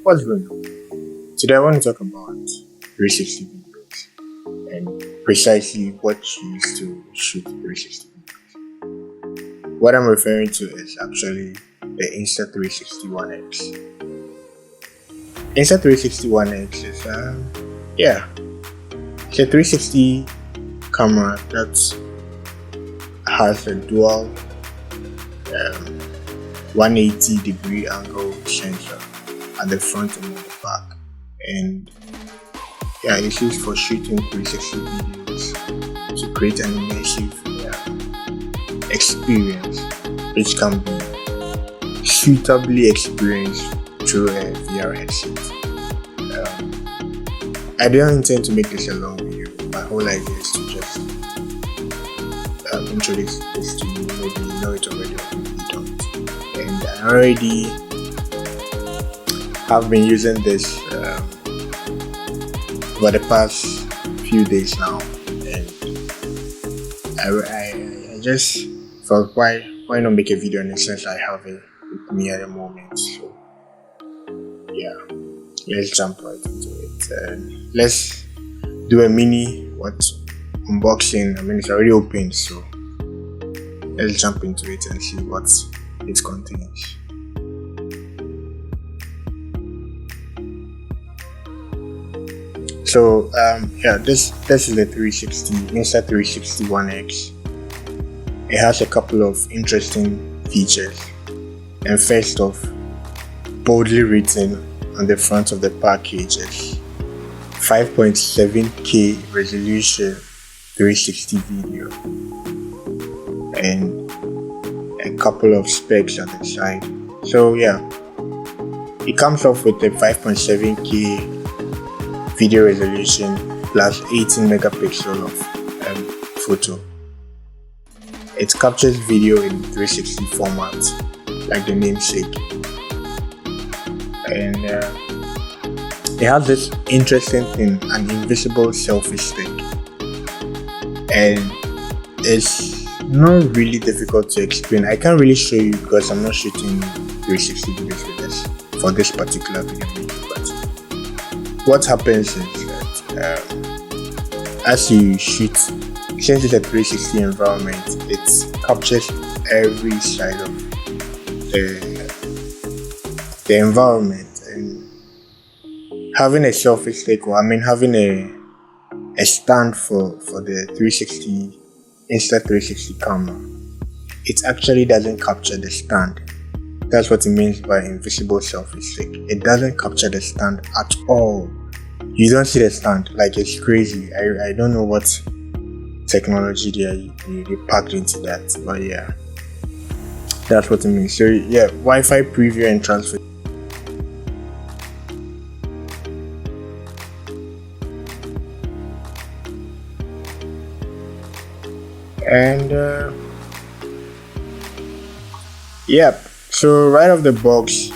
What's going on? Today I want to talk about 360 videos and precisely what you use to shoot 360 videos. What I'm referring to is actually the Insta360 ONE X. Insta360 ONE X is it's a 360 camera that has a dual 180-degree angle sensor at the front and at the back, and it's used for shooting 360 videos to create an immersive experience which can be suitably experienced through a VR headset. I don't intend to make this a long video. My whole idea is to just introduce this to you. Maybe you know it already or maybe you don't. And I already have been using this over the past few days now, and I just thought why not make a video on it since I have it with me at the moment. So let's jump right into it. Let's do a mini unboxing. I mean, it's already open, so let's jump into it and see what it contains. So this is the Insta360 ONE X. It has a couple of interesting features, and first off, boldly written on the front of the package is 5.7K resolution 360 video, and a couple of specs at the side. So it comes off with a 5.7K video resolution plus 18 megapixel of photo. It captures video in 360 format, like the namesake, and it has this interesting thing, an invisible selfie stick, and it's not really difficult to explain. I can't really show you because I'm not shooting 360 videos with this for this particular video. But what happens is that as you shoot, since it's a 360 environment, it captures every side of the environment. And having a selfie stick, having a stand for the Insta360 camera, it actually doesn't capture the stand. That's what it means by invisible selfie stick. It doesn't capture the stand at all. You don't see the stand. Like, it's crazy. I don't know what technology they packed into that, but that's what it means. So Wi-Fi preview and transfer. And so right off the box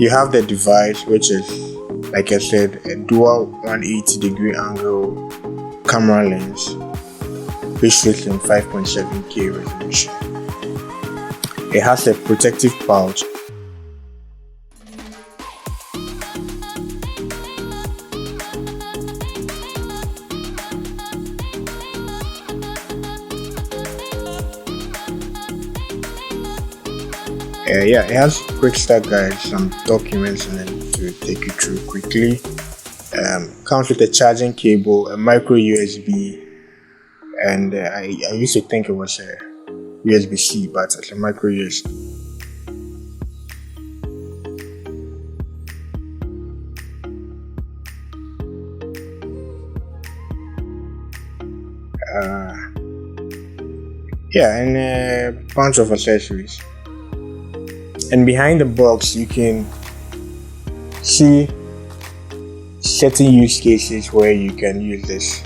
you have the device, which is, like I said, a dual 180-degree angle camera lens which shoots in 5.7K resolution. It has a protective pouch it has quick start guides, some documents in it to take you through quickly. Comes with a charging cable, a micro USB, and I used to think it was a USB-C, but it's a micro USB. And a bunch of accessories. And behind the box you can see certain use cases where you can use this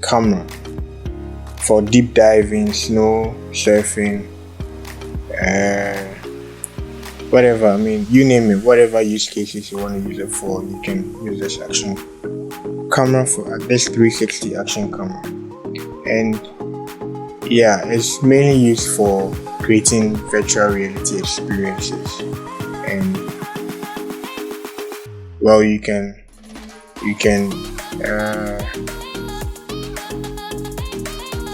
camera for deep diving, snow surfing, whatever. You name it, whatever use cases you want to use it for, you can use this action camera for this 360 action camera. And it's mainly used for creating virtual reality experiences, and well, you can uh,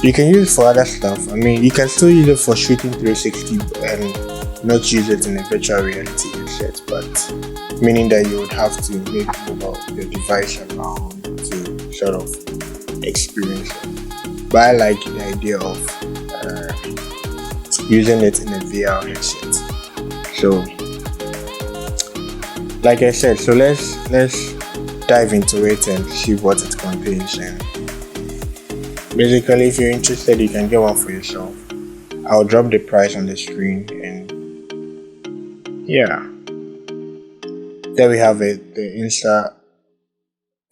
you can use it for other stuff. I mean, you can still use it for shooting 360 and not use it in a virtual reality headset, but meaning that you would have to maybe move out your device around to sort of experience it. But I like the idea of using it in a VR headset. So, like I said, so let's dive into it and see what it contains. And basically, if you're interested, you can get one for yourself. I'll drop the price on the screen, and yeah, there we have it, the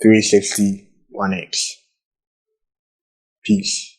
Insta360 ONE X. Peace.